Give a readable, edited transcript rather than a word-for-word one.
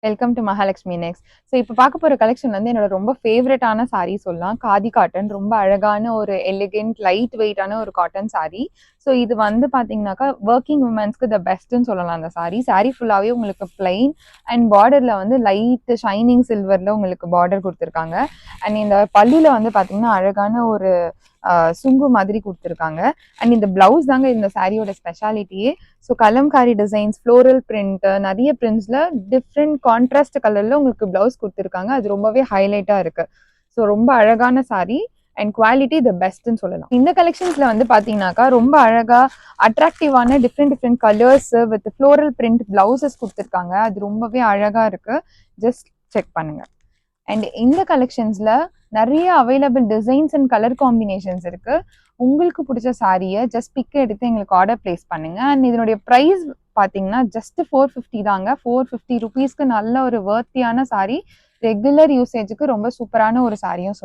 Welcome to Mahalakshmi next. So இப்போ பார்க்க போகிற கலெக்ஷன் வந்து என்னோட ரொம்ப ஃபேவரட்டான சாரீ சொல்லலாம். காதி காட்டன், ரொம்ப அழகான ஒரு எலிகென்ட் லைட் வெயிட்டான ஒரு காட்டன் சாரீ. ஸோ இது வந்து பார்த்தீங்கன்னாக்கா ஒர்க்கிங் உமன்ஸ்க்கு த பெஸ்ட்டுன்னு சொல்லலாம். அந்த சாரீ ஃபுல்லாகவே உங்களுக்கு பிளைன் அண்ட் பார்டரில் வந்து லைட் ஷைனிங் சில்வரில் உங்களுக்கு பார்டர் கொடுத்துருக்காங்க. அண்ட் இந்த பல்லுவில் வந்து பார்த்தீங்கன்னா அழகான ஒரு சுங்கு மாதிரி கொடுத்துருக்காங்க. அண்ட் இந்த பிளவுஸ் தாங்க இந்த சாரியோட ஸ்பெஷாலிட்டியே. So kalamkari designs, floral print, நிறைய பிரிண்ட்ஸில் டிஃப்ரெண்ட் கான்ட்ராஸ்ட் கலரில் உங்களுக்கு பிளவுஸ் கொடுத்துருக்காங்க. அது ரொம்பவே ஹைலைட்டாக இருக்கு. ஸோ ரொம்ப அழகான சாரீ அண்ட் குவாலிட்டி த பெஸ்ட்ன்னு சொல்லலாம். இந்த கலெக்ஷன்ஸ்ல வந்து பாத்தீங்கன்னாக்கா ரொம்ப அழகா அட்ராக்டிவான different colours with floral print blouses கொடுத்துருக்காங்க. அது ரொம்பவே அழகா இருக்கு. ஜஸ்ட் செக் பண்ணுங்க. அண்ட் இந்த கலெக்ஷன்ஸ்ல நிறைய available designs and colour combinations இருக்கு. உங்களுக்கு பிடிச்ச சாரியை ஜஸ்ட் பிக் எடுத்து எங்களுக்கு ஆர்டர் பிளேஸ் பண்ணுங்க. அண்ட் இதனுடைய ப்ரைஸ் பார்த்தீங்கன்னா ஜஸ்ட் 450 தாங்க. 450 ருபீஸ்க்கு நல்ல ஒரு வர்த்தியான சாரீ, ரெகுலர் யூசேஜுக்கு ரொம்ப சூப்பரான ஒரு சாரியும்